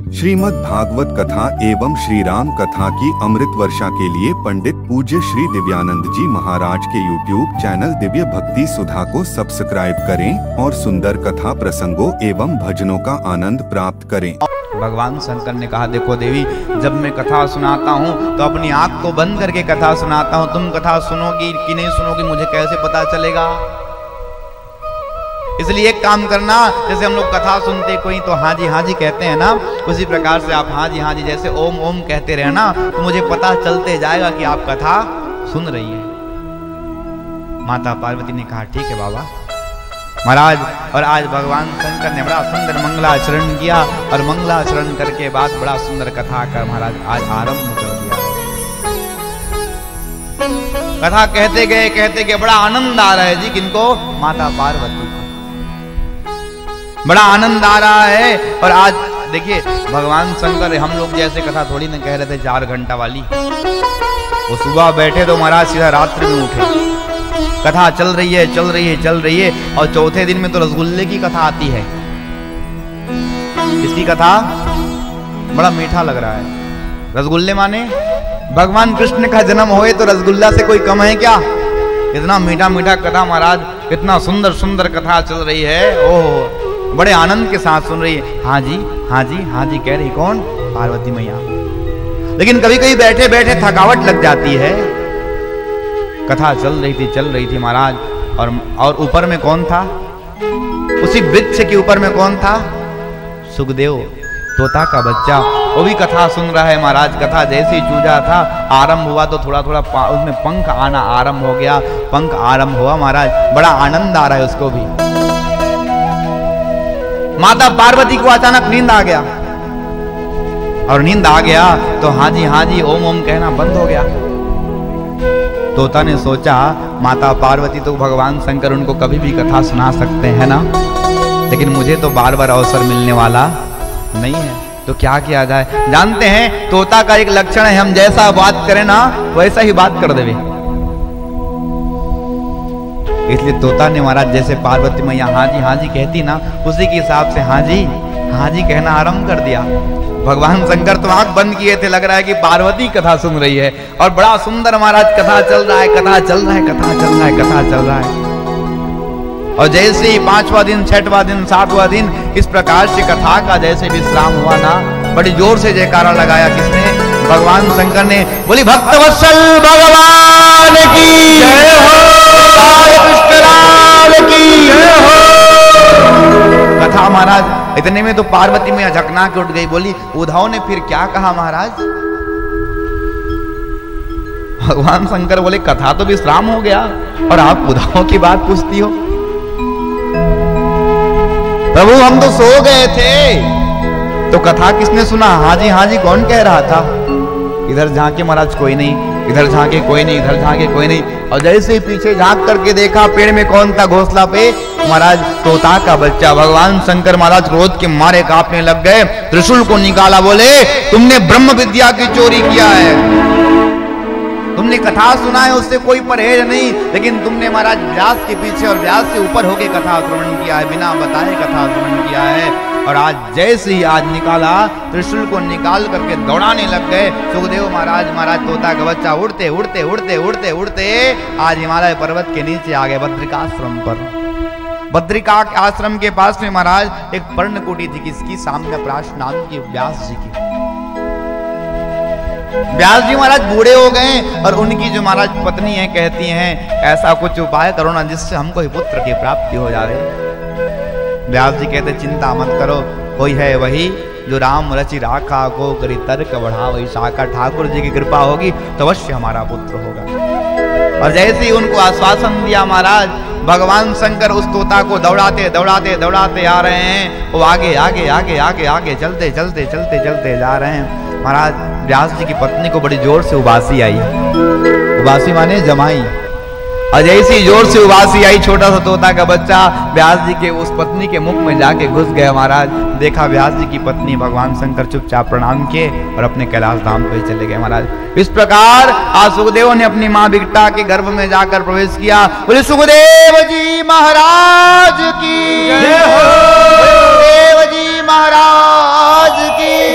श्रीमद् भागवत कथा एवं श्री राम कथा की अमृत वर्षा के लिए पंडित पूज्य श्री दिव्यानंद जी महाराज के YouTube चैनल दिव्य भक्ति सुधा को सब्सक्राइब करें और सुंदर कथा प्रसंगों एवं भजनों का आनंद प्राप्त करें। भगवान शंकर ने कहा, देखो देवी, जब मैं कथा सुनाता हूँ तो अपनी आँख को बंद करके कथा सुनाता हूँ। तुम कथा सुनोगी कि नहीं सुनोगी मुझे कैसे पता चलेगा? इसलिए एक काम करना, जैसे हम लोग कथा सुनते कोई तो हाँ जी कहते हैं ना, उसी प्रकार से आप हाँ जी जैसे ओम ओम कहते रहे ना, तो मुझे पता चलते जाएगा कि आप कथा सुन रही है। माता पार्वती ने कहा, ठीक है बाबा महाराज। और आज भगवान शंकर ने बड़ा सुंदर मंगलाचरण किया और मंगलाचरण करके बाद बड़ा सुंदर कथा कर महाराज आज आरंभ कर दिया। कथा कहते गए बड़ा आनंद आ रहा है जी। किनको? माता पार्वती को बड़ा आनंद आ रहा है। और आज देखिए भगवान शंकर, हम लोग जैसे कथा थोड़ी ना कह रहे थे 4 घंटा वाली, वो सुबह बैठे तो महाराज सीधा रात्रि में उठे। कथा चल रही है और चौथे दिन में तो रसगुल्ले की कथा आती है। इसकी कथा बड़ा मीठा लग रहा है। रसगुल्ले माने भगवान कृष्ण का जन्म होए तो रसगुल्ला से कोई कम है क्या? इतना मीठा मीठा कथा महाराज, इतना सुंदर सुंदर कथा चल रही है। ओह, बड़े आनंद के साथ सुन रही है। हाँ जी कह रही कौन? पार्वती मैया। लेकिन कभी कभी बैठे बैठे थकावट लग जाती है। कथा चल रही थी महाराज। और ऊपर में कौन था? उसी वृक्ष के ऊपर में कौन था? सुखदेव, तोता का बच्चा, वो भी कथा सुन रहा है महाराज। कथा जैसे ही चूजा था आरंभ हुआ तो थोड़ा थोड़ा उसमें पंख आना आरंभ हो गया। पंख आरंभ हुआ महाराज, बड़ा आनंद आ रहा है उसको भी। माता पार्वती को अचानक नींद आ गया और नींद आ गया तो हाँ जी ओम ओम कहना बंद हो गया। तोता ने सोचा माता पार्वती तो भगवान शंकर उनको कभी भी कथा सुना सकते हैं ना, लेकिन मुझे तो बार बार अवसर मिलने वाला नहीं है, तो क्या किया जाए? जानते हैं तोता का एक लक्षण है, हम जैसा बात करें ना वैसा ही बात कर देवे। इसलिए तोता ने महाराज जैसे पार्वती मैया हाँ जी कहती ना, उसी के हिसाब से हाँ जी कहना आरंभ कर दिया। भगवान शंकर तो आंख बंद किए थे, लग रहा है कि पार्वती कथा सुन रही है। और बड़ा सुंदर महाराज कथा चल रहा है। और जैसे ही 5वां दिन, 6वां दिन, 7वां दिन, इस प्रकार से कथा का जैसे विश्राम हुआ ना, बड़ी जोर से जयकारा लगाया। किसने? भगवान शंकर ने। बोली भक्तवत्सल भगवान की जय हो, कृष्ण की जय हो। कथा महाराज इतने में तो पार्वती मैया झकना के उठ गई। बोली उद्धव ने फिर क्या कहा महाराज? भगवान शंकर बोले कथा तो विश्राम हो गया और आप उद्धव की बात पूछती हो। प्रभु हम तो सो गए थे। तो कथा किसने सुना? हाँ जी कौन कह रहा था? इधर झांके महाराज कोई नहीं, इधर झांके कोई नहीं, इधर झांके कोई नहीं। और जैसे ही पीछे झांक करके देखा, पेड़ में कौन था? घोंसला पे महाराज तोता का बच्चा। भगवान शंकर महाराज क्रोध के मारे कांपने लग गए, त्रिशूल को निकाला। बोले तुमने ब्रह्म विद्या की चोरी किया है, तुमने कथा सुना है, उससे कोई परहेज नहीं, लेकिन तुमने महाराज व्यास के पीछे और व्यास से ऊपर होके कथा श्रवण किया है, बिना बताए कथा श्रवण किया है। और आज जैसे ही आज निकाला, त्रिशूल को निकाल करके दौड़ाने लग गए। सुखदेव महाराज तोता का बच्चा उड़ते आज हिमालय पर्वत के नीचे आ गए, बद्रिकाश्रम पर। बद्रिका आश्रम के पास में महाराज एक पर्णकुटी थी। किसकी? साम्य प्राश नाम की व्यास जी की। व्यास जी महाराज बूढ़े हो गए और उनकी जो महाराज पत्नी है कहती हैं ऐसा कुछ उपाय करो ना जिससे हमको ही पुत्र की प्राप्ति हो जाए। व्यास जी कहते चिंता मत करो, कोई है वही जो राम रचि राखा को करी तर्क बढ़ा वही शाखा। ठाकुर जी की कृपा होगी तो अवश्य हमारा पुत्र होगा। और जैसे ही उनको आश्वासन दिया महाराज, भगवान शंकर उस तोता को दौड़ाते आ रहे हैं। वो आगे चलते जा रहे हैं। महाराज व्यास जी की पत्नी को बड़ी जोर से उबासी आई। उबासी माने जमाई। और जैसी जोर से उबासी आई, छोटा सा तोता का बच्चा व्यास जी के उस पत्नी के मुख में जाके घुस गया। महाराज देखा व्यास जी की पत्नी, भगवान शंकर चुपचाप प्रणाम किए और अपने कैलाश धाम पे चले गए। महाराज इस प्रकार आज सुखदेव ने अपनी माँ बिकटा के गर्भ में जाकर प्रवेश किया। बोले सुखदेव जी महाराज की जय हो, सुखदेव जी महाराज की